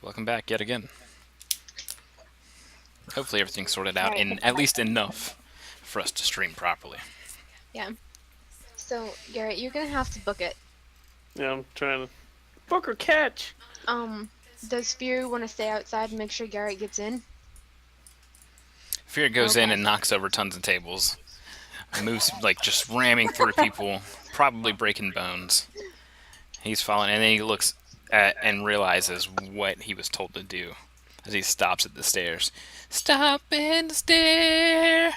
Welcome back yet again. Hopefully everything's sorted out Right. in at least enough for us to stream properly. Yeah. So, Garrett, you're gonna have to book it. Yeah, I'm trying to book or catch. Does Fury want to stay outside and make sure Garrett gets in? Fear goes in Okay. and knocks over tons of tables. Moves, like, just ramming through people, probably breaking bones. He's falling, and then he looks at and realizes what he was told to do as he stops at the stairs. Stop in the stair!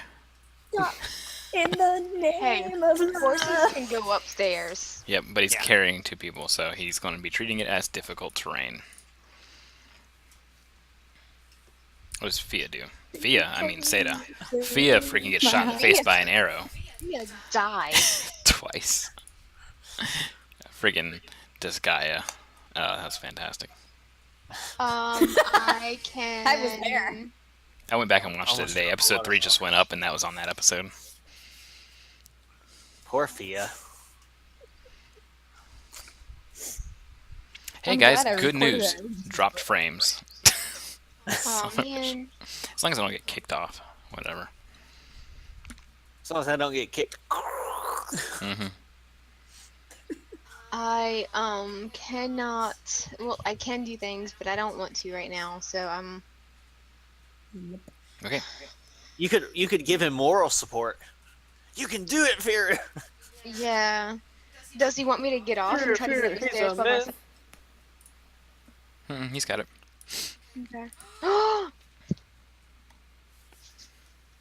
In the name of Horses love. can go upstairs. Yep, but he's Yeah. carrying two people, so he's going to be treating it as difficult terrain. What does Fia do? Seda. Fia freaking gets shot in the face by an arrow. Yeah, die. Twice. Friggin' Disgaea. Oh, that's fantastic. I can. I was there. I went back and watched it Almost today. a Episode lot 3 of just went up, and that was on that episode. Poor Fia. Hey I'm guys, glad I good recorded news. that. Dropped frames. Oh man. As long as I don't get kicked off. Whatever. As long as I don't get kicked. hmm I cannot. Well, I can do things, but I don't want to right now. So I'm. Okay. You could give him moral support. You can do it, Fia. Yeah. Does he want me to get off and try to get up the He's stairs a by man. myself? He's got it. Okay.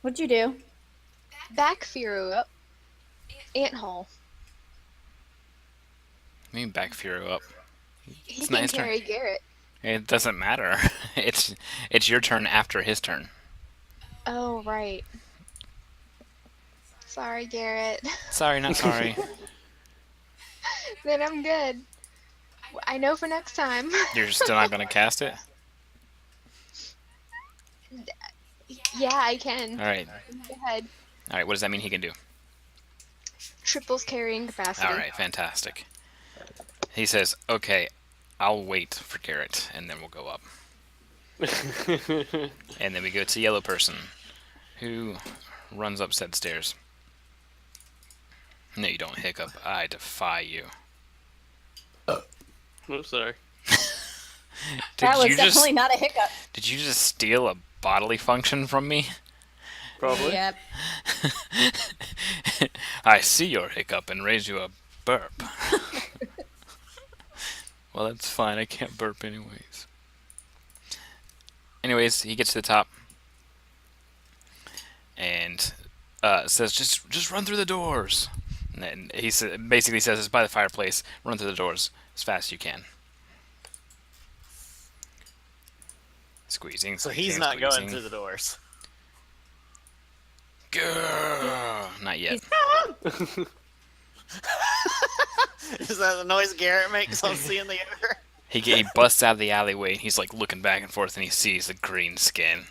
What'd you do? Back Firo up. Ant hole. Let me back Furo up. He It's can nice turn. carry Garrett. It doesn't matter. It's your turn after his turn. Oh right. Sorry, Garrett. Sorry, not sorry. Then I'm good. I know for next time. You're still not going to cast it? Yeah, I can. Alright. Go ahead. Alright, what does that mean he can do? Triples carrying capacity. Alright, fantastic. He says, okay, I'll wait for Garrett, and then we'll go up. And then we go to Yellow Person, who runs up said stairs. No, you don't, Hiccup. I defy you. I'm sorry. That was you definitely not a hiccup. Did you just steal a bodily function from me? Probably. Yep. I see your hiccup and raise you a burp. Well, that's fine. I can't burp anyways. Anyways, he gets to the top and says, "Just run through the doors." And then he basically says, "It's by the fireplace. Run through the doors as fast as you can." Squeezing. So he's squeezing, not going squeezing. through the doors. Grrr. Not yet. Is that the noise Garrett makes on seeing the air? He busts out of the alleyway. And he's like looking back and forth, and he sees the green skin.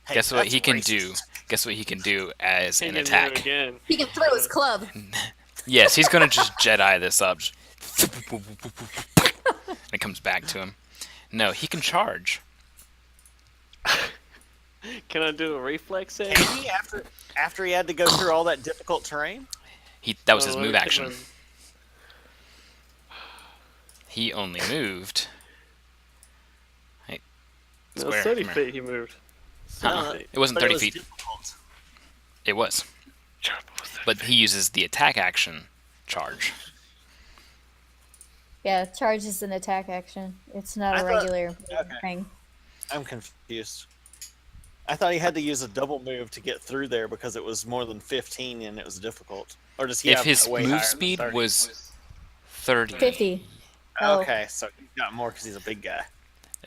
Hey, Guess what that's he can racist. do? Guess what he can do as He an can do it attack? again. He can throw his club. Yes, he's gonna just Jedi this up. And it comes back to him. No, he can charge. Can I do a reflex save? Can he after he had to go through all that difficult terrain? That was his Oh, move let me action. take He only moved. Hey, my- No, Square, 30 come here. feet he moved. Uh-uh. 30 feet. It wasn't But 30 was feet. difficult. It was. But he uses the attack action charge. Yeah, charge is an attack action. It's not I a thought- regular okay. thing. I'm confused. I thought he had to use a double move to get through there because it was more than 15 and it was difficult. Or does he If have his way move higher than speed 30? was 30. 50. Oh. Okay, so he got more because he's a big guy.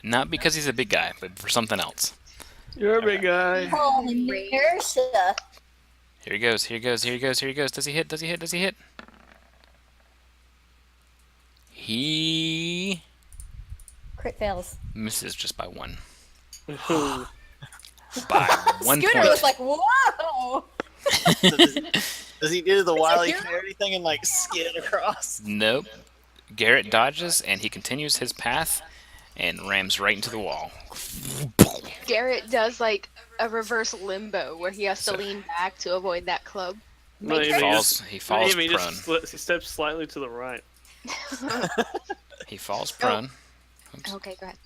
Not because he's a big guy, but for something else. You're a big guy. Oh, inertia. Here he goes, here he goes, here he goes, here he goes. Does he hit? Does he hit? Does he hit? He Crit fails. misses just by one. Ooh. By 1 Scooter point. was like, whoa! So does he do the wile hero? carry thing and like skid across? Nope. Garrett dodges, and he continues his path and rams right into the wall. Garrett does like a reverse limbo where he has to So- lean back to avoid that club. Not He even, falls. He falls He prone. just he steps slightly to the right. He falls prone. Oops. Okay, go ahead.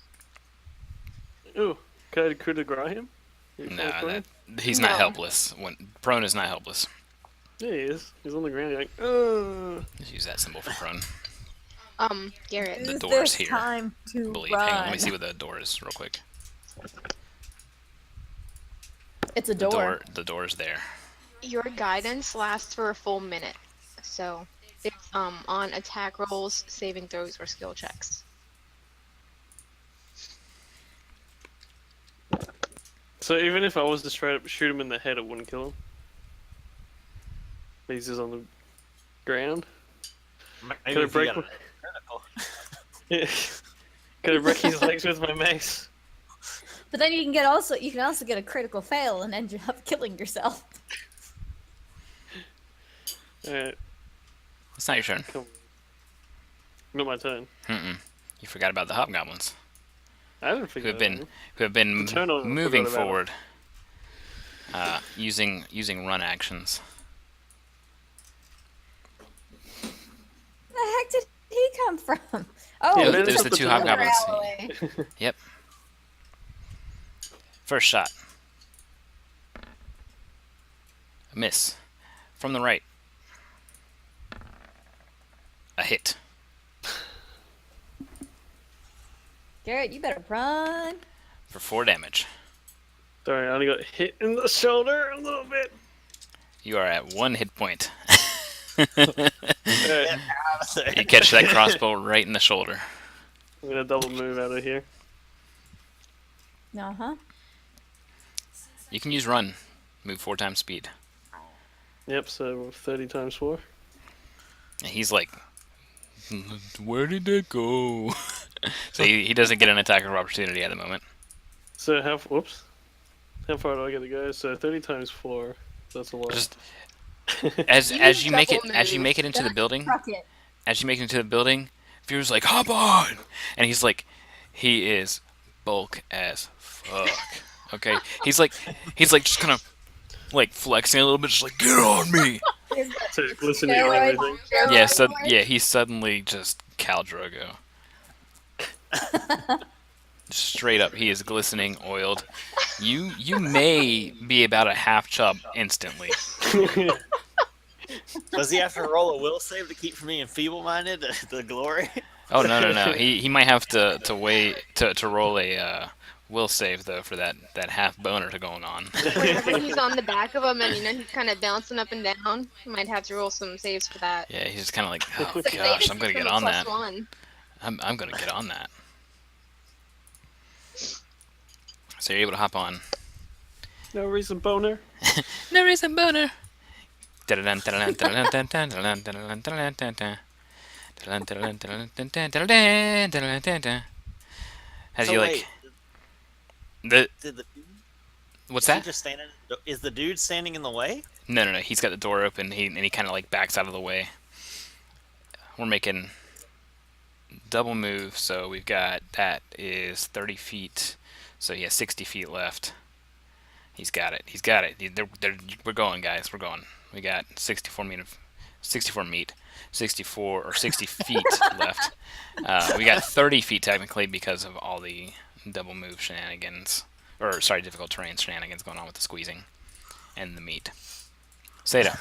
Ooh, could I coup de grace him? He No, falls prone? he's not No. helpless. When prone is not helpless. Yeah, he is. He's on the ground. You're like, ugh. Just use that symbol for prone. Garrett. The Use door's this here, time I to believe. run. Hang on, let me see what the door is real quick. It's a The door. the door's there. Your guidance lasts for a full minute, so it's on attack rolls, saving throws, or skill checks. So even if I was to straight up shoot him in the head, it wouldn't kill him. He's just on the ground. Maybe Could I if you break? got My... a critical. Yeah. Could I break his legs with my mace? But then you can also get a critical fail and end up killing yourself. Alright, It's not your turn. come. Not my turn. Mm-mm. You forgot about the hobgoblins, I didn't who figure have that been out. who have been Turn on, I moving forgot about forward, using run actions. Where the heck did he come from? Oh, Yeah, he there's took the two other hobgoblins. alleyway. Yep. First shot. A miss. From the right. A hit. Garrett, you better run. For 4 damage. Sorry, I only got hit in the shoulder a little bit. You are at 1 hit point. Alright, You catch that crossbow right in the shoulder. I'm gonna double move out of here. Uh-huh. You can use run. Move 4 times speed. Yep, so 30 times 4. And he's like, where did it go? So he doesn't get an attack of opportunity at the moment. So whoops. How far do I get to go? So 30 times 4. That's a lot. Just as You as you make it double as you move. make it into the building, Truck it. as you make it into the building, Fury's like, hop on! And he's like, he is bulk as fuck. Okay? He's like just kind of like flexing a little bit, just like, get on me! So it's glistening and Steroid. everything. Yeah, he's suddenly just Khal Drogo. Straight up, he is glistening, oiled. You may be about a half chub instantly. Does he have to roll a will save to keep from being feeble-minded? The glory. Oh no. He might have to wait to roll a will save though for that half boner to going on. Whenever he's on the back of him and he's kind of bouncing up and down, you might have to roll some saves for that. Yeah, he's just kind of like, oh So save gosh, it I'm gonna from get a on plus that. one. I'm gonna get on that. So you're able to hop on. No reason, boner. No reason boner. As So you like wait, the did the what's is he that? just standing? Is the dude standing in the way? No. He's got the door open. He kind of like backs out of the way. We're making double move, so we've got that is 30 feet. So he has 60 feet left. He's got it. We're going, guys. We're going. We got 64 meat, 64 or 60 feet left. We got 30 feet technically because of all the double move shenanigans, or sorry, difficult terrain shenanigans going on with the squeezing and the meat. Seda.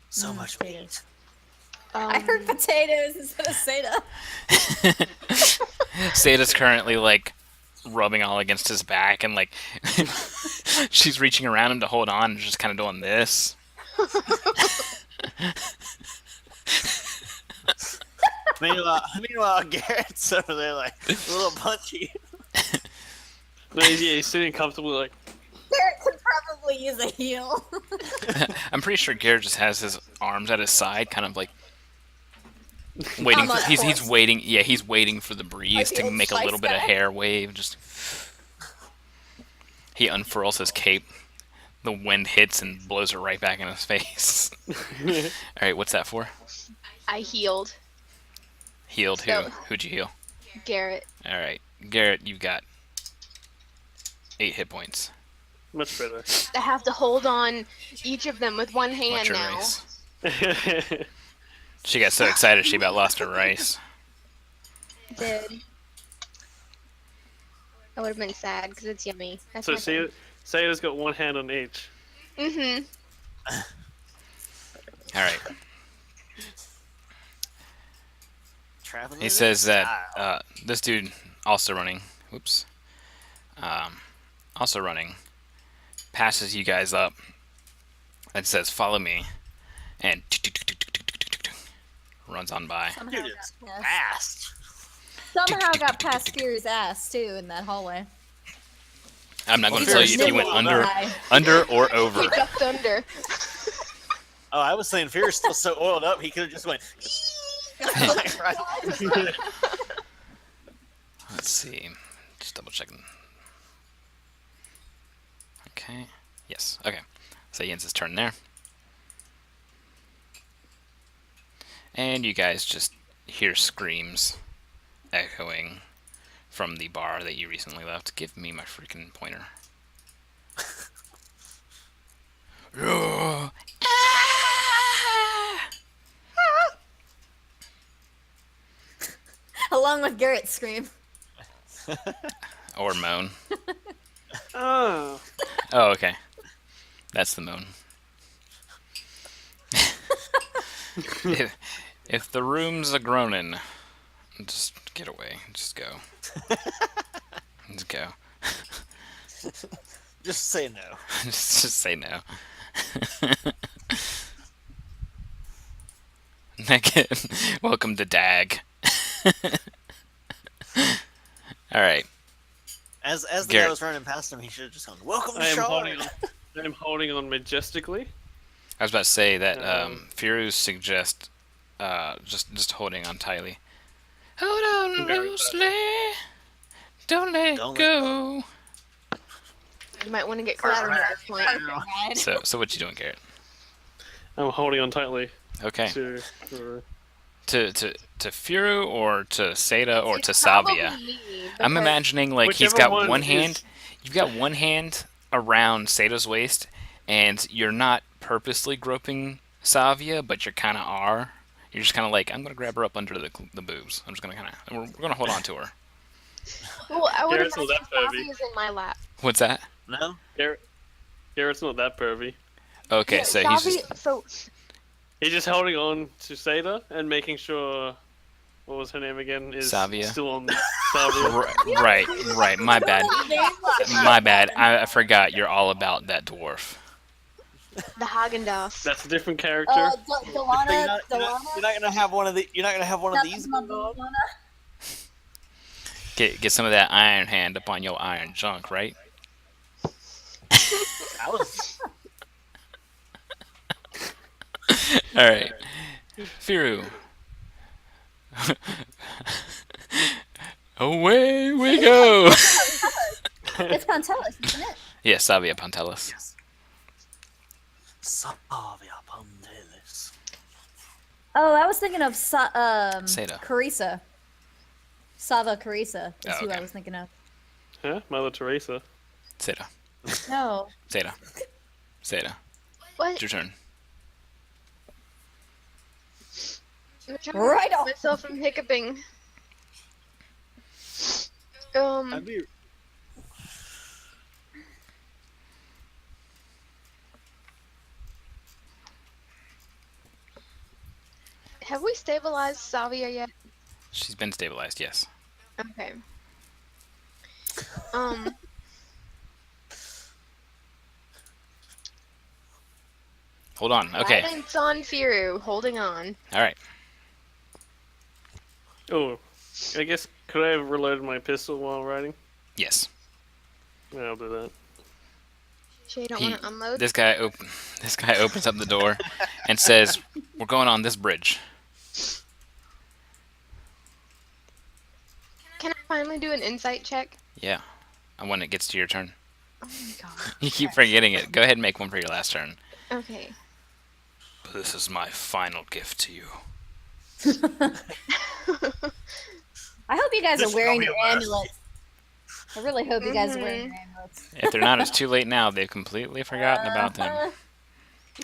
So much meat. I heard potatoes instead of Seda. Seda's currently like rubbing all against his back and like she's reaching around him to hold on and just kind of doing this. Meanwhile, Garrett's over there like a little punchy. No, he's sitting comfortably like, Garrett could probably use a heal. I'm pretty sure Garrett just has his arms at his side, kind of like waiting. I'm on He's horse. waiting. Yeah, he's waiting for the breeze Like the to old make a little bit of Spice hair wave. Just he unfurls his cape. The wind hits and blows it right back in his face. All right, what's that for? I healed Healed who? So- Who'd you heal? Garrett. All right, Garrett, you've got 8 hit points. Much better. I have to hold on each of them with one hand What's your now. race? She got so excited she about lost her rice. Did. I would have been sad because it's yummy. That's So my thing. Sada's got one hand on each. Mm-hmm. All right. Traveling He in says that style. this dude also running. Whoops. Also running. Passes you guys up and says, "Follow me," and runs on by. Dude, it's fast. Somehow got past Fury's ass too in that hallway. I'm not going to Well, tell you if you went Fury's under or over. He ducked under. Oh, I was saying Fear's still so oiled up, he could have just went. Right. Let's see. Just double checking. Okay. Yes. Okay. So he ends his turn there. And you guys just hear screams echoing from the bar that you recently left. Give me my freaking pointer. Along with Garrett's scream. Or moan. Oh. Oh, okay. That's the moan. if the room's a groaning, just get away. Just go. Just go. Just say no. just say no. Welcome to DAG. All right. As the Garrett. guy was running past him, he should have just gone, "Welcome to I am Sharn." holding on majestically. I was about to say that Firuz suggest just holding on tightly. Hold on Very loosely. Don't let Don't let go. You might want to get collateral at this point. So what you doing, Garrett? I'm holding on tightly Okay. to. To Firu or to Seda or to It's Savia? probably me, I'm because- imagining like he's Whichever got one one is- hand. You've got one hand around Seda's waist, and you're not purposely groping Savia, but you kind of are. You're just kind of like, I'm gonna grab her up under the boobs. I'm just gonna we're gonna hold on to her. Well, I would Garrett's imagine not that pervy. Bobby is in my lap. What's that? No, Garrett's not that pervy. Okay, Yeah, so he's Bobby- just so He's just holding on to Sada and making sure. What was her name again? Is Savia. still on Savia. right. My bad. My bad. I forgot you're all about that dwarf. the Haagen-Dazs. That's a different character. so you're Delana. not, you're not gonna have one of the. You're not gonna have one of these. Get some of that iron hand up on your iron junk, right? I was. All right, Firu. Away we go. It's Pantelis, isn't it? Yeah, Savia Pantelis. Savia Pontelis. Oh, I was thinking of Seda. Carissa. Sava Carissa is Oh, who okay. I was thinking of. Huh? Mother Teresa. Seda. No. Seda. Seda. What? It's your turn. I'm trying to Right keep on. myself from hiccuping. I'd be. Have we stabilized Savia yet? She's been stabilized, yes. Okay. Hold on. Okay. Guidance on Firu, holding on. All right. Oh, I guess could I have reloaded my pistol while riding? Yes. Yeah, I'll do that. Sure you don't He- want to unload? This guy opens up the door and says, "We're going on this bridge." Can I finally do an insight check? Yeah. And when it gets to your turn, Oh my god. you keep forgetting it. Go ahead and make one for your last turn. Okay. This is my final gift to you. I hope you guys This are is wearing gonna your be a mess. amulets. I really hope you guys are wearing Mhm. your amulets. If they're not, it's too late now. They've completely forgotten about them.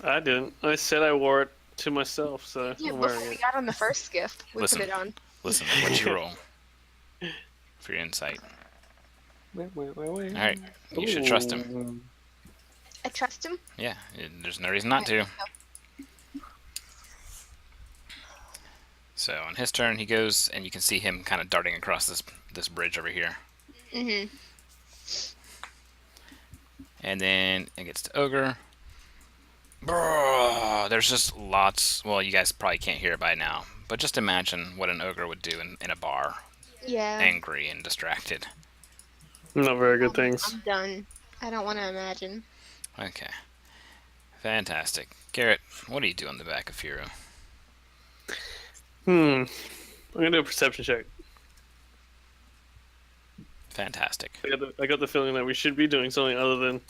I didn't. I said I wore it to myself, so Yeah, I'm before wearing we it. got on the first skiff, we Listen. put it on. Listen, what'd you roll for your insight? Alright, you should trust him. Ooh. I trust him. Yeah, there's no reason not to. So on his turn, he goes, and you can see him kind of darting across this bridge over here. Mhm. And then it gets to Ogre. Brrr, there's just lots. Well, you guys probably can't hear it by now, but just imagine what an ogre would do in a bar, Yeah. angry and distracted. Not very good things. I'm done. I don't want to imagine. Okay, fantastic. Garrett, what do you do on the back of Firo? I'm gonna do a perception check. Fantastic. I got the feeling that we should be doing something other than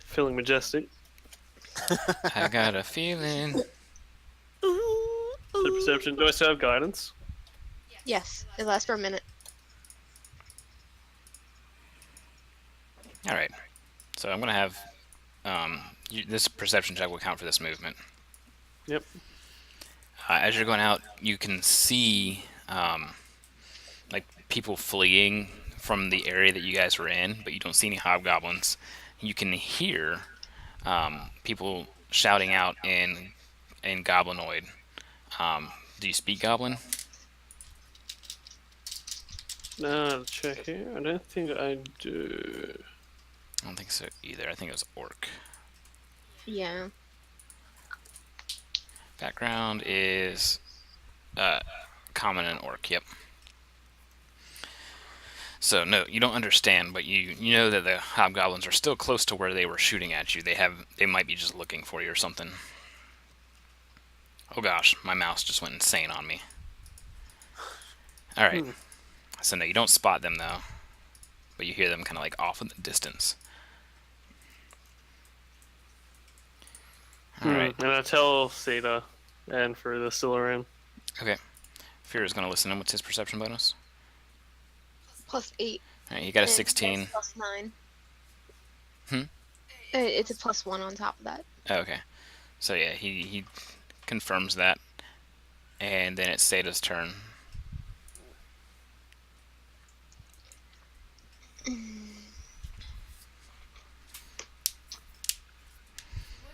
feeling majestic. I got a feeling. So perception. Do I still have guidance? Yes, it lasts for a minute. All right. So I'm gonna have this perception check will count for this movement. Yep. As you're going out, you can see like people fleeing from the area that you guys were in, but you don't see any hobgoblins. You can hear people shouting out in Goblinoid. Do you speak Goblin? Now check here. I don't think I do. I don't think so either. I think it was Orc. Yeah. Background is common and Orc. Yep. So no, you don't understand, but you know that the hobgoblins are still close to where they were shooting at you. They might be just looking for you or something. Oh gosh, my mouse just went insane on me. All right. So no, you don't spot them though, but you hear them kind of like off in the distance. All right. And I tell Seda and for the still around. Okay. Fear's gonna listen in. What's his perception bonus? +8. All right, you got a and 16. it's +9. Hmm? It's a +1 on top of that. Oh, okay. So yeah, he confirms that, and then it's Seda's turn.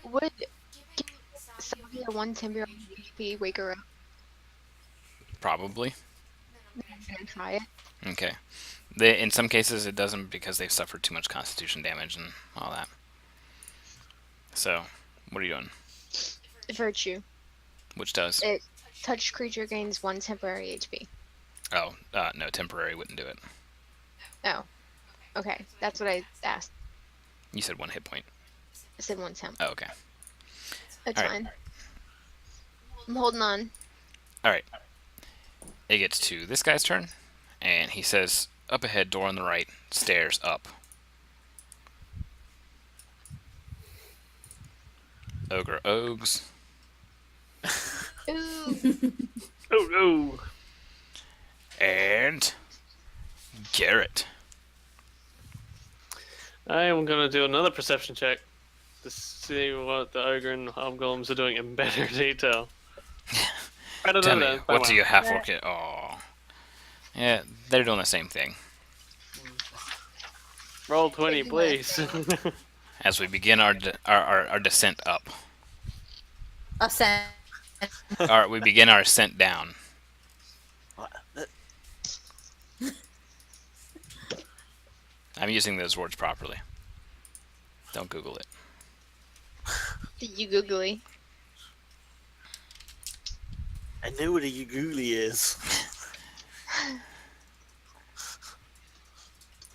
Would Sylvia 1 temporary HP wake her up Probably. and try it? Okay. In some cases it doesn't because they've suffered too much Constitution damage and all that. So, what are you doing? Virtue. Which does? It touched creature gains 1 temporary HP. Oh, no, temporary wouldn't do it. Oh. Okay, that's what I asked. You said 1 hit point. I said 1 temp. Oh, okay. That's Alright. fine. I'm holding on. All right. It gets to this guy's turn, and he says, "Up ahead, door on the right, stairs up." Ogre Ogs. Ooh. Oh no! And Garrett. I am gonna do another perception check to see what the ogre and hobgoblins are doing in better detail. Tell me, what do you have for it? Oh. Yeah, they're doing the same thing. Roll 20, please. As we begin our descent up. Ascent. We begin our ascent down. What? I'm using those words properly. Don't Google it. You googly. I know what a googly is.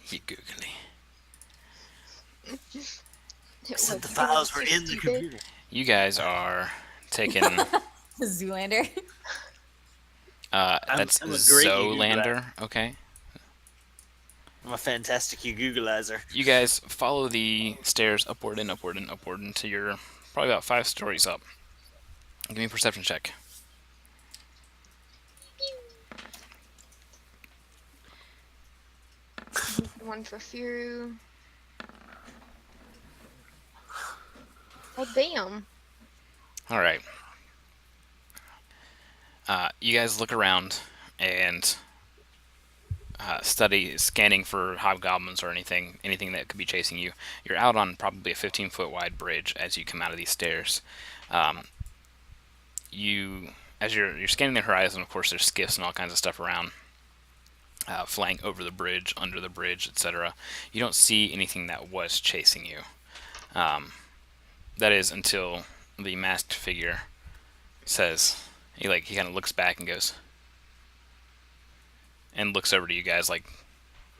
You googly. Said the files were in the computer. You guys are taking Zoolander. that's I'm a great Zoolander, okay. I'm a fantastic Googleizer. You guys follow the stairs upward and upward and upward until you're probably about 5 stories up. Give me a perception check. One for Firu. Oh, damn. All right. You guys look around and scanning for hobgoblins or anything that could be chasing you. You're out on probably a 15-foot wide bridge as you come out of these stairs. As you're scanning the horizon, of course, there's skiffs and all kinds of stuff around, flying over the bridge, under the bridge, etc. You don't see anything that was chasing you. That is until the masked figure says, he kind of looks back and goes, and looks over to you guys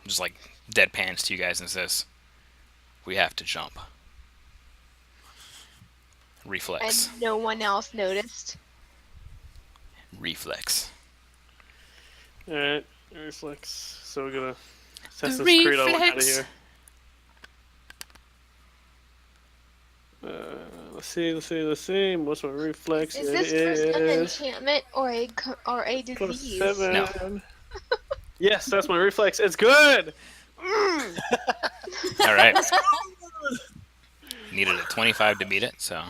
just deadpans to you guys and says, "We have to jump." Reflex. And no one else noticed. Reflex. Alright, reflex. So we're gonna Assassin's Creed our way out of here. Let's see. What's my reflex? Is this first an enchantment or a Plus disease? 7. No. Yes, that's my reflex. It's good! All right. Needed a 25 to beat it, so.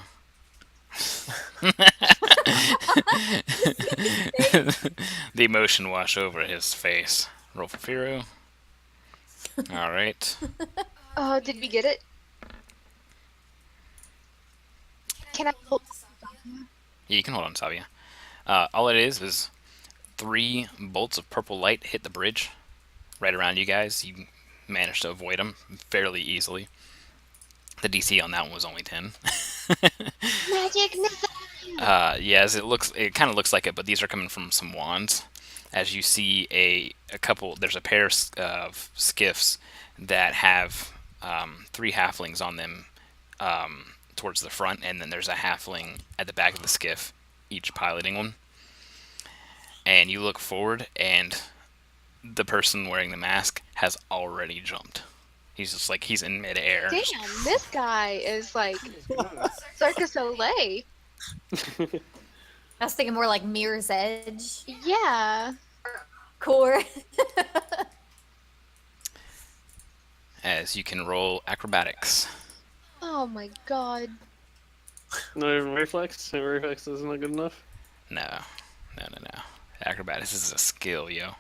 The emotion wash over his face. Roll for Firu. All right. Oh, did we get it? Can I hold? Yeah, you can hold on, Savia. All it is 3 bolts of purple light hit the bridge right around you guys. You managed to avoid them fairly easily. The DC on that one was only 10. Magic missile! Yes, it kind of looks like it, but these are coming from some wands. As you see there's a pair of skiffs that have 3 halflings on them towards the front, and then there's a halfling at the back of the skiff, each piloting one. And you look forward, and the person wearing the mask has already jumped. He's just he's in midair. Damn, this guy is like Circus Olay. I was thinking more like Mirror's Edge. Yeah. Core. As you can roll acrobatics. Oh my god. No even reflex? Reflex isn't that good enough? No. Acrobatics is a skill, yo.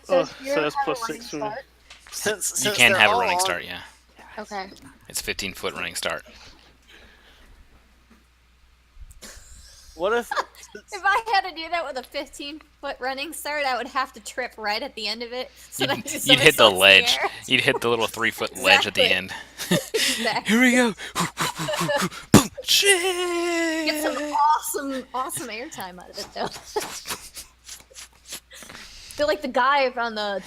So, Oh, does Firu so that's have plus a running 6 for me. start? Since You can they're have a all running on- start, yeah. Okay. It's 15-foot running start. What if? If I had to do that with a 15-foot running start, I would have to trip right at the end of it. So that just You'd hit the somersaults ledge. air. You'd hit the little 3-foot ledge at the Exactly. end. Exactly. Here we go. Boom. Get some Shit. awesome airtime out of it, though. Feel like the guy from the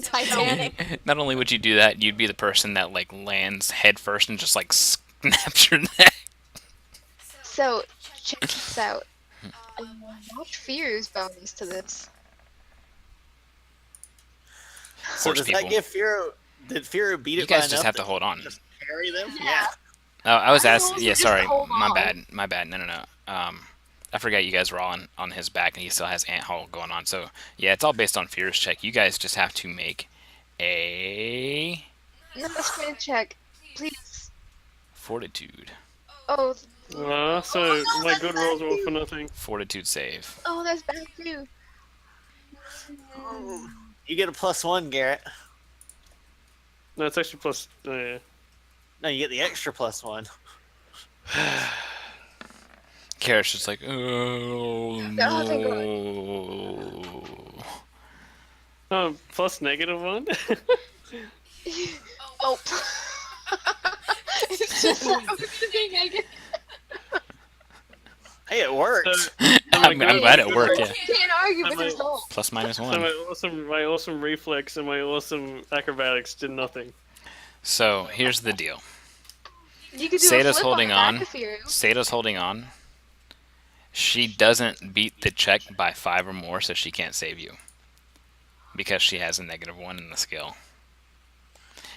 Titanic. Not only would you do that, you'd be the person that lands head first and just snaps your neck. So, check this out. Watch Firu's bonus to this. So Horse does people. that give Firu? Did Firu beat it? You guys by just enough have to hold on. Just carry them. Yeah. Oh, I was I asking. also Yeah, just sorry. hold My on. bad. My bad. No. I forgot you guys were all on his back, and he still has ant haul going on. So yeah, it's all based on Fear's check. You guys just have to make a No, sprint check. Please. fortitude Oh, So my good rolls are all for nothing. save. oh, that's bad too. You get a +1, Garrett. No, it's actually plus. Oh, yeah. No, you get the extra +1. Karen's just like, oh No, thank God. no. Oh, plus -1? Oh. It's just thing I get. Hey, it worked. So, I'm glad it worked. Yeah, Can't argue with I'm like- results. plus minus so one. my awesome reflex and my awesome acrobatics did nothing. So here's the deal. You could do Sada's a flip holding on. on. The back of Firu. Sada's holding on. She doesn't beat the check by 5 or more, so she can't save you. Because she has a -1 in the skill.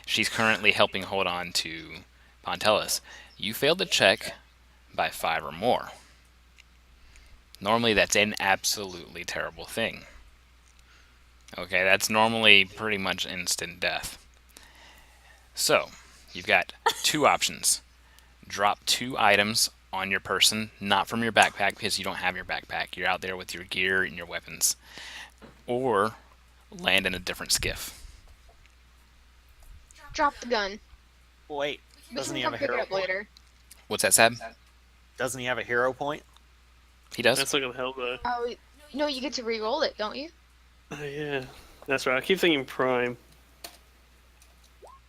She's currently helping hold on to Pontelis. You failed the check by 5 or more. Normally that's an absolutely terrible thing. Okay, that's normally pretty much instant death. So, you've got two options. Drop two items on your person, not from your backpack because you don't have your backpack. You're out there with your gear and your weapons. Or land in a different skiff. Drop the gun. Wait, We doesn't can he have come a pick it hero up point? later. What's that, Sab? Doesn't he have a hero point? He does? That's not gonna help though. Oh, no, you get to re-roll it, don't you? Oh, yeah, that's right. I keep thinking prime.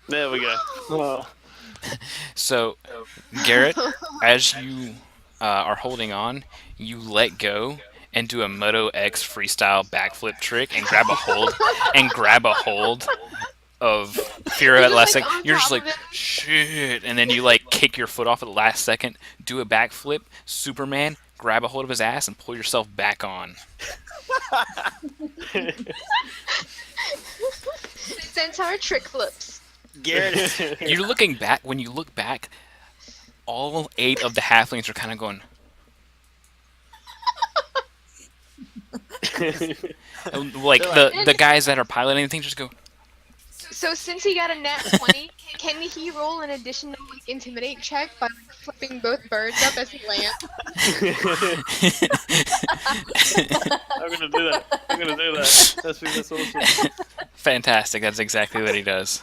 There we go. Oh. So, Garrett, as you are holding on, you let go and do a Moto X freestyle backflip trick and grab a hold of Fira at last like, second. on You're just top like, of it. shit, and then you like kick your foot off at the last second, do a backflip, Superman, grab a hold of his ass, and pull yourself back on. Centaur trick flips. Garrett, You're looking back. When you look back, all 8 of the halflings are kind of going. Like the guys that are piloting things just go. So since he got a nat 20, can he roll an additional like, intimidate check by like, flipping both birds up as he lands? I'm gonna do that. I'm gonna do that. That's awesome. Fantastic. That's exactly what he does.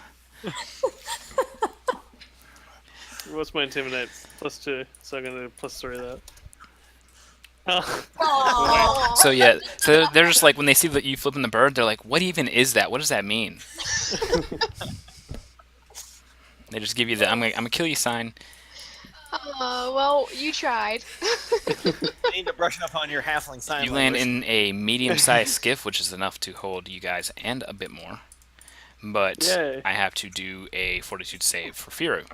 What's my intimidate? +2, so I'm gonna do +3 of that. Oh. Aww. So yeah, so they're just like when they see that you flipping the bird, they're like, "What even is that? What does that mean?" They just give you the "I'm gonna kill you" sign. Well, you tried. you need to brush up on your halfling sign You land language. in a medium-sized skiff, which is enough to hold you guys and a bit more. But Yay. I have to do a fortitude save for Firu.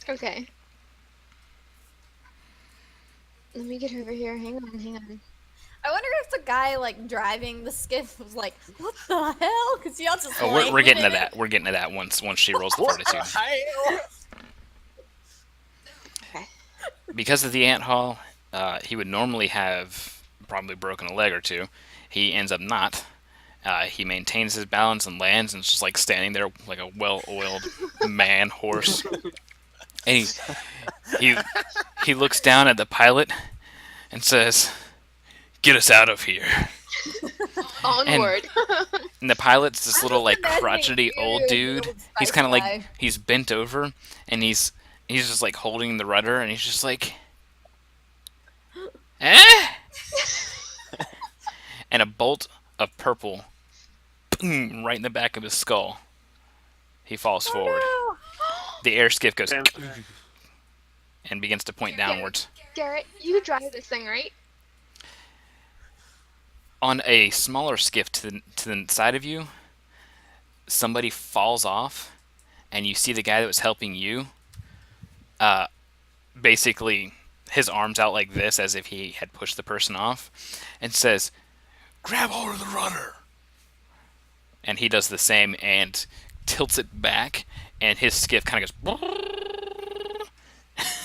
Okay. Let me get over here. Hang on. I wonder if the guy like driving the skiff was like, "What the hell?" Because y'all just. Oh, we're landed getting to in it. that. We're getting to that once she rolls the What the fortitude. hell? Okay. Because of the ant hall, he would normally have probably broken a leg or two. He ends up not. He maintains his balance and lands, and is just like standing there like a well-oiled man horse. And he looks down at the pilot and says, "Get us out of here." Onward. And the pilot's this I'm little just like imagining crotchety you old as the dude. old He's spice kind of like guy. he's bent over, and he's just like holding the rudder, and he's just like, eh? And a bolt of purple, boom, right in the back of his skull. He falls forward. Oh, The air skiff goes Damn. and begins to point downwards. Garrett, you drive this thing, right? On a smaller skiff to the side of you, somebody falls off, and you see the guy that was helping you, basically his arms out like this as if he had pushed the person off, and says, "Grab hold of the rudder." And he does the same and tilts it back, and his skiff kind of goes.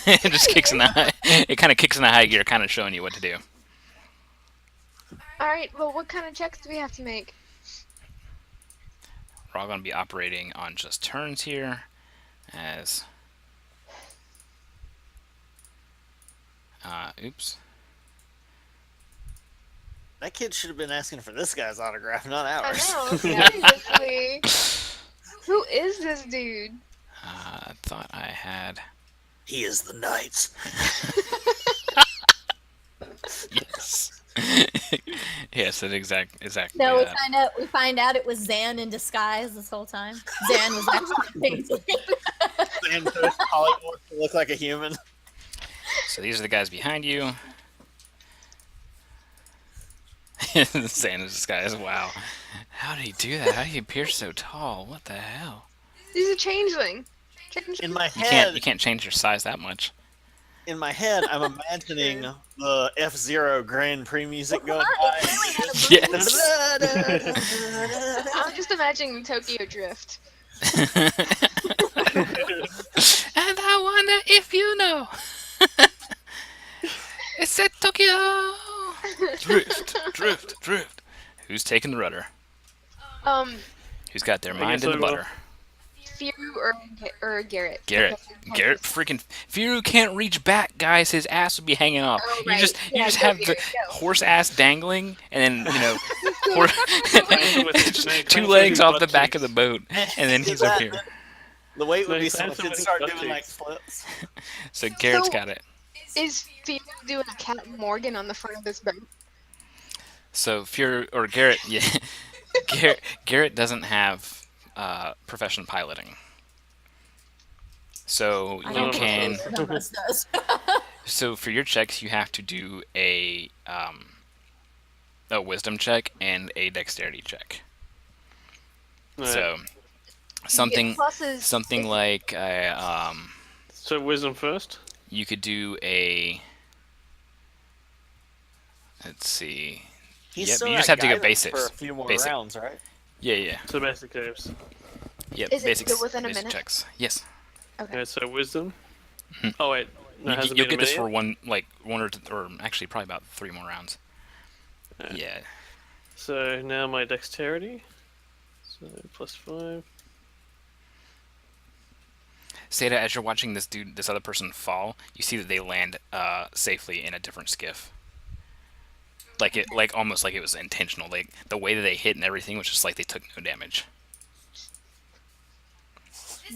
It just kicks in the high. It kind of kicks in the high gear, kind of showing you what to do. Alright, well, what kind of checks do we have to make? We're all going to be operating on just turns here, as oops. That kid should have been asking for this guy's autograph, not I ours. know, seriously. Who is this dude? I thought I had. He is the knight. Yes. Yes, exactly. no, that. we find out it was Zan in disguise this whole time. Zan was actually painting. And polymorph to look like a human. So these are the guys behind you. Santa's disguise. Wow. How did he do that? How did he appear so tall? What the hell? He's a changeling. In my You head, can't change your size that much. I'm imagining the F-Zero Grand Prix music going by. Yes. I'm just imagining Tokyo Drift. And I wonder if you know. It's at Tokyo. Drift. Who's taking the rudder? Um, Who's got their I mind guess in the I will. butter? Firu or Garrett. Garrett. Because- Garrett freaking Firu can't reach back, guys. His ass would be hanging off. Oh, You right. just Yeah, go, have the Garrett, go. horse ass dangling, and then With his just leg two clenching legs his off butt the back cheeks. of the boat, and then Did he's up that, here. The weight would No, be he so plants if it he'd with start his doing butt like cheeks. flips. So Garrett's So- got it. Is Firu doing a Cat Morgan on the front of this boat? So Fury or Garrett, yeah, Garrett doesn't have profession piloting. So I you don't think can. either of us does. So for your checks, you have to do a wisdom check and a dexterity check. Right. So You something get pluses. something like So wisdom first. you could do a. Let's see. He's Yep, still you got just have to go guidance basics. for a few more Basic. rounds, right? Yeah. So basic caves. Yep. Is it basics. still within a basic minute? checks. Yes. Okay. Okay, so wisdom. Hmm. Oh wait, no, You, has it you'll been get a this minute for yet? one or actually probably about 3 more rounds. Yeah. Yeah. So now my dexterity. So +5. Seda, as you're watching this other person fall, you see that they land safely in a different skiff. Almost like it was intentional. Like the way that they hit and everything was just like they took no damage.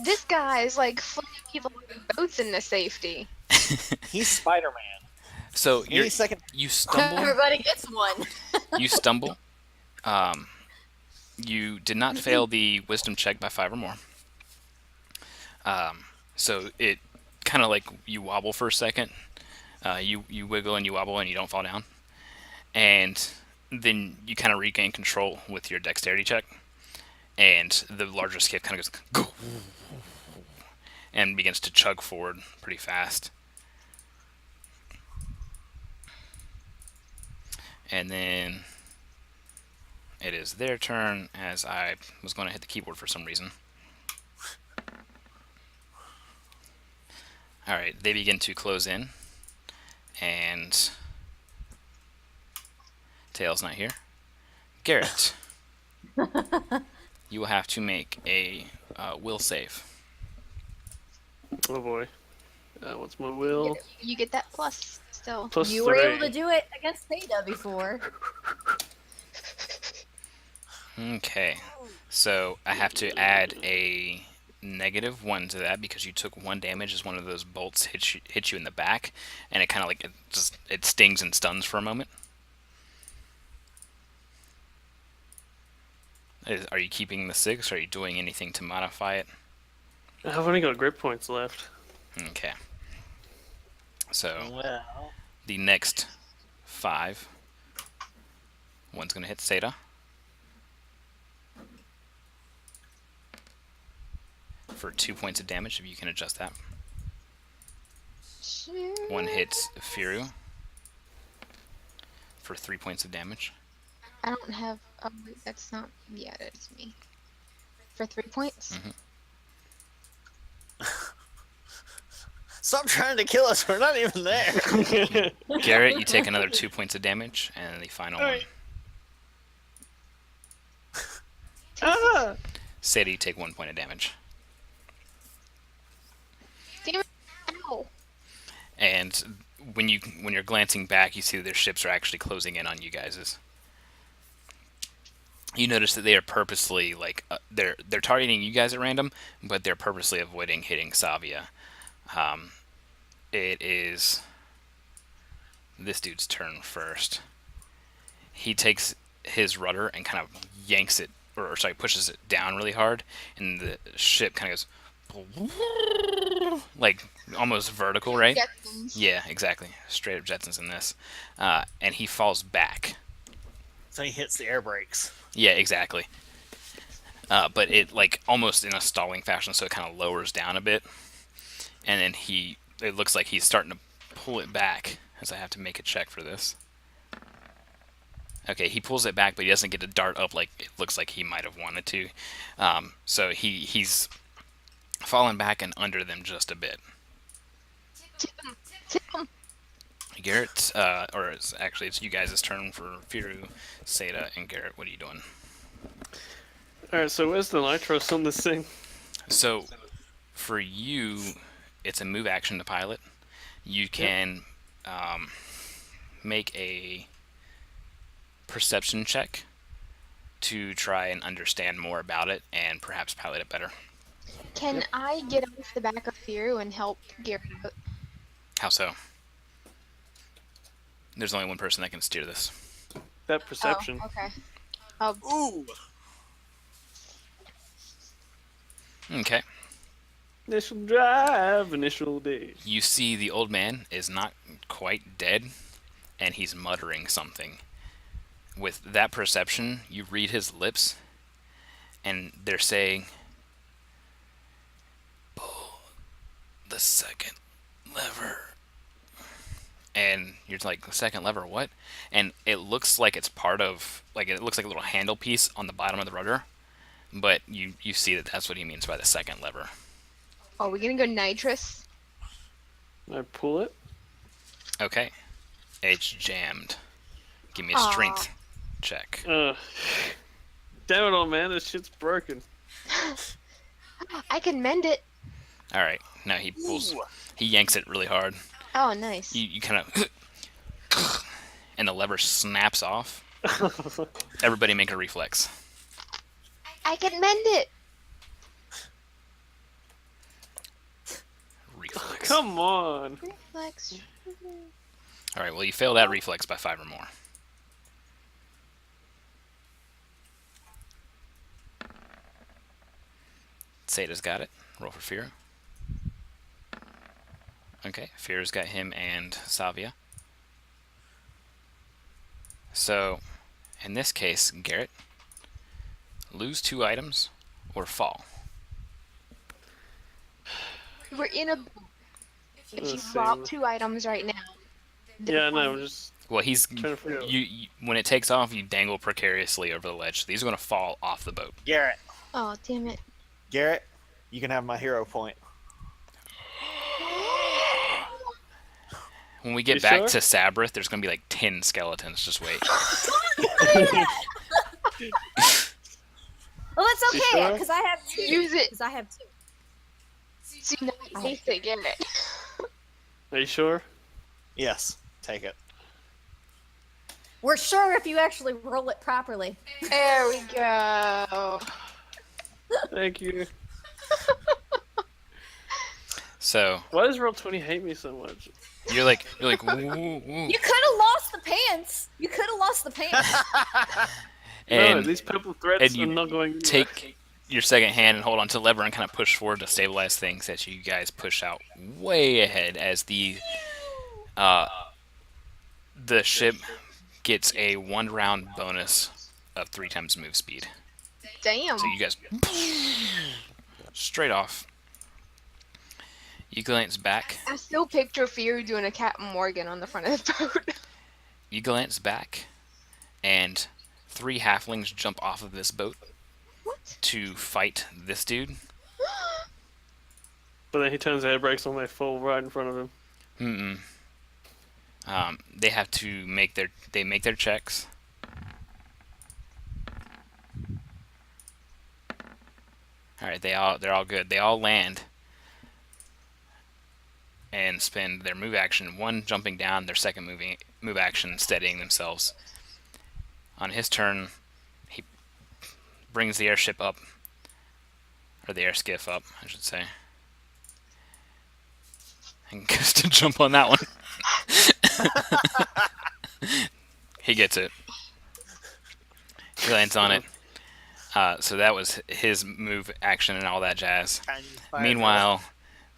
This guy is like flipping people out of boats into safety. He's Spider-Man. So Any second. you stumble. Everybody gets one. You stumble. You did not fail the wisdom check by 5 or more. So it kind of like you wobble for a second. You wiggle and you wobble and you don't fall down. And then you kind of regain control with your dexterity check. And the larger skiff kind of goes go and begins to chug forward pretty fast. And then it is their turn, as I was going to hit the keyboard for some reason. Alright, they begin to close in, and Tail's not here. Garrett, you will have to make a will save. Oh boy. What's my will? You get that plus still. Plus You were able 3. to do it against Theta before. Okay, so I have to add a -1 to that because you took 1 damage as one of those bolts hit you in the back, and it kind of like it stings and stuns for a moment. Are you keeping the 6? Or are you doing anything to modify it? I've only got grip points left. Okay. So Well, the next 5. One's gonna hit Seda. For 2 points of damage, if you can adjust that. Sure. One hits Firu for 3 points of damage. I don't have. Oh, wait, that's not. Yeah, that's me. For 3 points. stop trying to kill us. We're not even there. Garrett, you take another 2 points of damage, and the final one. Alright. Ah! Sadie, you take 1 point of damage. Damn it! Ow! And when you're glancing back, you see that their ships are actually closing in on you guys. You notice that they are purposely they're targeting you guys at random, but they're purposely avoiding hitting Savia. It is this dude's turn first. He takes his rudder and kind of yanks it, or sorry, pushes it down really hard, and the ship kind of goes like almost vertical, right? Jetsons. Yeah, exactly. Straight up Jetsons in this. And he falls back. So he hits the air brakes. Yeah, exactly. But it like almost in a stalling fashion, so it kind of lowers down a bit. And then it looks like he's starting to pull it back, as I have to make a check for this. Okay, he pulls it back, but he doesn't get to dart up like it looks like he might have wanted to. So he's fallen back and under them just a bit. Tip him. Tip him. Garrett, it's you guys' turn for Firu, Seda, and Garrett. What are you doing? Alright, so where's the nitros on this thing? So, for you, it's a move action to pilot. You can make a perception check to try and understand more about it and perhaps pilot it better. Can I get off the back of Firu and help Garrett out? How so? There's only one person that can steer this. That perception. Oh, okay. Ooh. Okay. Initial drive, initial days. You see the old man is not quite dead, and he's muttering something. With that perception, you read his lips, and they're saying, "Pull the second lever." And you're like, "The second lever, what?" And it looks like it's part of, like, it looks like a little handle piece on the bottom of the rudder, but you see that that's what he means by the second lever. Oh, we're gonna go nitrous. I pull it. Okay. It's jammed. Give me a Aw. strength check. Damn it, old man, this shit's broken. I can mend it. All right. Now he pulls. Ooh. He yanks it really hard. Oh, nice. You kind of, and the lever snaps off. Everybody make a reflex. I can mend it. Reflex. Come on. Reflex. All right. Well, you fail that reflex by 5 or more. Seda's got it. Roll for Fear. Okay, Fear's got him and Savia. So, in this case, Garrett, lose 2 items or fall. We're in a. If you Let's see. drop 2 items right now. Yeah, no, I'm just Well, he's trying to figure out. you when it takes off, you dangle precariously over the ledge. These are going to fall off the boat. Garrett. Oh, damn it. Garrett, you can have my hero point. When we get You back sure? to Sabrith, there's going to be like 10 skeletons. Just wait. Well, that's You okay sure? because I have 2. Use it. Because I have 2. See, now you taste it, get it. Are you sure? Yes, take it. We're sure if you actually roll it properly. There we go. Thank you. So Why does Roll20 hate me so much? you're like woo, woo. You could have lost the pants. You could have lost the pants. No, And these purple threads and are you not going anywhere. take your second hand and hold onto the lever and kind of push forward to stabilize things as you guys push out way ahead as the ship gets a 1 round bonus of 3 times move speed. Damn. So you guys straight off. You glance back. I still picture Fury doing a Captain Morgan on the front of the boat. You glance back, and 3 halflings jump off of this boat What? to fight this dude. But then he turns the air brakes on, they fall right in front of him. They have to make their checks. All right, they're all good. They all land and spend their move action, 1 jumping down, their second move action steadying themselves. On his turn, he brings the airship up, or the air skiff up, I should say, and goes to jump on that one. He gets it. He lands on it. So that was his move action and all that jazz. Meanwhile,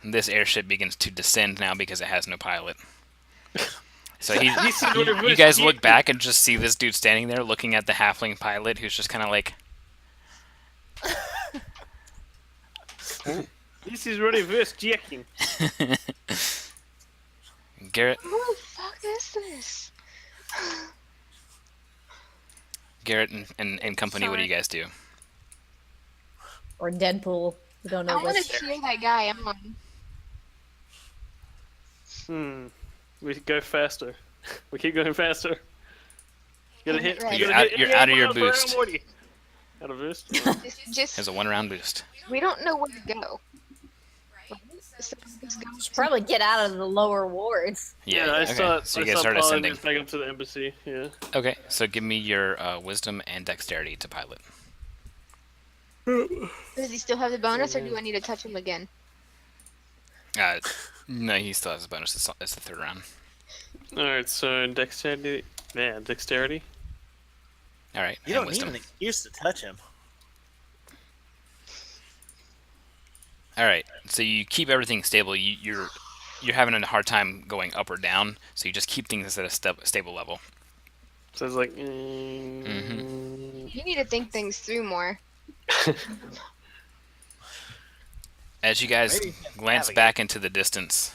this airship begins to descend now because it has no pilot. So you guys look back and just see this dude standing there looking at the halfling pilot who's just kind of like, This is reverse jacking. Garrett, Who the fuck is this? and company, what do you guys do? Or Deadpool. We don't know I want which. to cheer that guy on. We go faster. We keep going faster. Get a And hit. right. Get a You're hit. you're 88 out of your miles per hour, boost. Morty. Out of boost. Just There's a 1 round boost. we don't know where to go. So let's go Should to- probably get out of the lower wards. Yeah, I okay. saw. So I you guys saw start Pilot ascending. just back up to the embassy. Yeah. Okay, so give me your wisdom and dexterity to pilot. Does he still have the bonus, or do I need to touch him again? No, he still has a bonus. It's the 3rd round. All right. So dexterity. Yeah, dexterity. All right, You and don't need wisdom. an excuse to touch him. All right, so you keep everything stable. You're having a hard time going up or down, so you just keep things at a stable level. So it's like. You need to think things through more. As you guys Maybe you can glance navigate. back into the distance,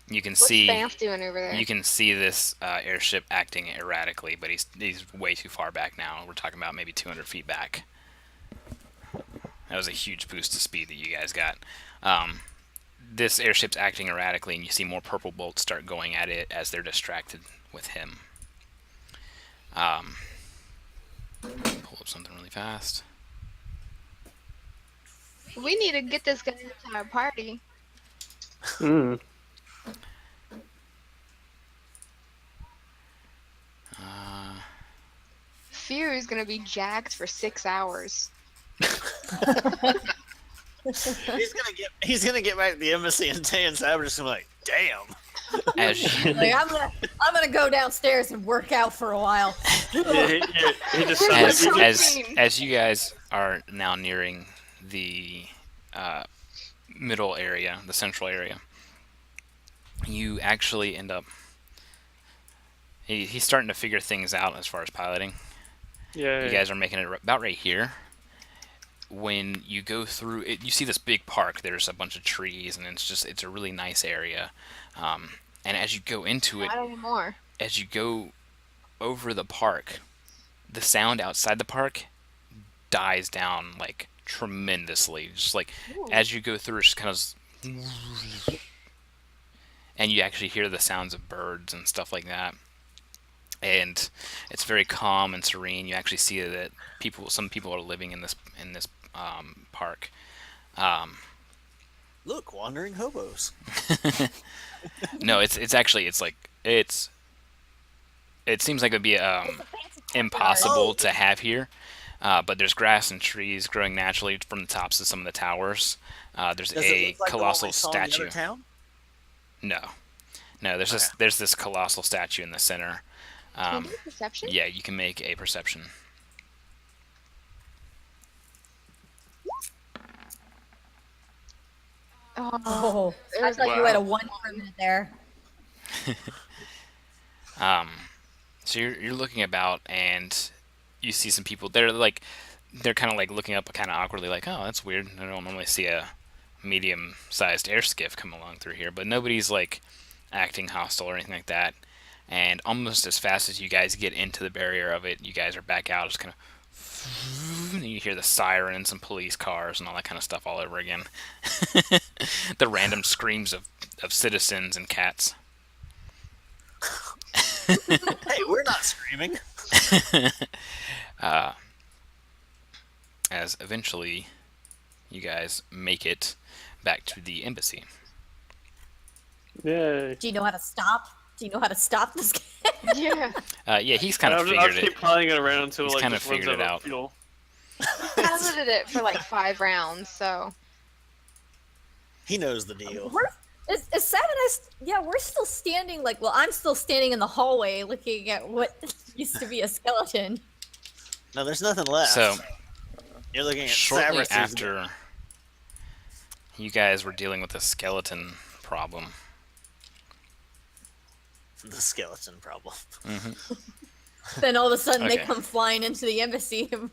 you can What's see Banff doing over there? you can see this airship acting erratically, but he's way too far back now. We're talking about maybe 200 feet back. That was a huge boost to speed that you guys got. This airship's acting erratically, and you see more purple bolts start going at it as they're distracted with him. Pull up something really fast. We need to get this guy into our party. Hmm. Fear is gonna be jacked for 6 hours. He's gonna get back to the embassy and Tay and Savage is gonna be like, damn. As you, Like, I'm gonna go downstairs and work out for a while. Yeah, he just As- suddenly- as you guys are now nearing the middle area, the central area, you actually end up. He's starting to figure things out as far as piloting. Yeah. You guys are making it about right here. When you go through it, you see this big park. There's a bunch of trees, and it's a really nice area. And as you go into it, Not anymore. as you go over the park, the sound outside the park dies down like tremendously. Just like Ooh. as you go through, it's just kind of, and you actually hear the sounds of birds and stuff like that. And it's very calm and serene. You actually see that some people are living in this park. Look, wandering hobos. No, it seems like it'd be impossible to have here. But there's grass and trees growing naturally from the tops of some of the towers. There's Does it a look like the one colossal we saw in the other statue. town? No, there's this colossal statue in the center. Can you do perception? Yeah, you can make a perception. Oh, It I was thought you had a 1 for a minute there. So you're looking about and you see some people. They're kind of like looking up kind of awkwardly, like, oh, that's weird. I don't normally see a medium-sized air skiff come along through here, but nobody's like acting hostile or anything like that. And almost as fast as you guys get into the barrier of it, you guys are back out. Just kind of, and you hear the sirens and police cars and all that kind of stuff all over again. The random screams of citizens and cats. Hey, we're not screaming. As eventually you guys make it back to the embassy. Yay. Do you know how to stop? Do you know how to stop this guy? Yeah. Yeah, he's kind of I'll figured keep it. playing it around until He's like kinda just runs figured it of out. Fuel. Piloted it for like 5 rounds, so. He knows the deal. Is Sam and I? Yeah, we're still standing. Like, well, I'm still standing in the hallway, looking at what used to be a skeleton. No, there's nothing left. So You're looking at shortly Savage. after you guys were dealing with a skeleton problem, The skeleton problem. Then all of a sudden they Okay. come flying into the embassy. all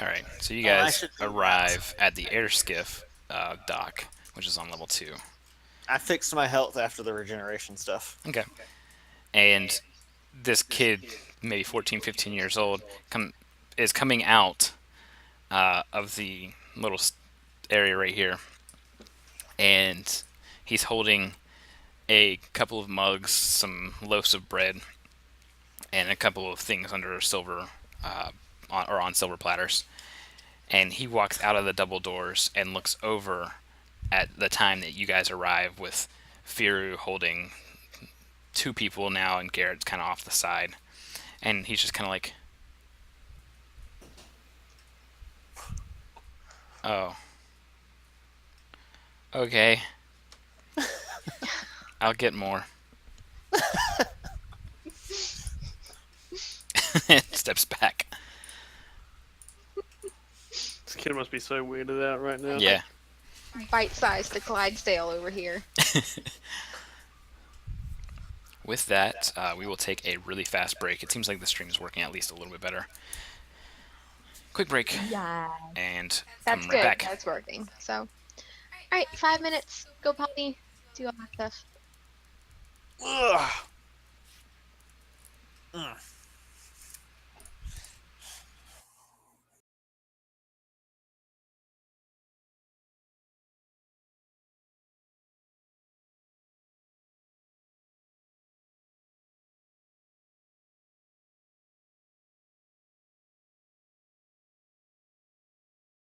right. So you Oh, I guys should do that. arrive at the air skiff dock, which is on level 2. I fixed my health after the regeneration stuff. Okay. And this kid, maybe 14, 15 years old, is coming out of the little area right here. And He's holding a couple of mugs, some loaves of bread, and a couple of things under silver, on silver platters. And he walks out of the double doors and looks over at the time that you guys arrive, with Firu holding two people now, and Garrett's kind of off the side. And he's just kind of like, oh. Okay. I'll get more. Steps back. This kid must be so weirded out right now. Yeah. Bite-sized the Clydesdale over here. With that, we will take a really fast break. It seems like the stream is working at least a little bit better. Quick break, Yeah. and That's come right good. back. That's working. So, all right, 5 minutes. Go potty. Do all that stuff. Ugh.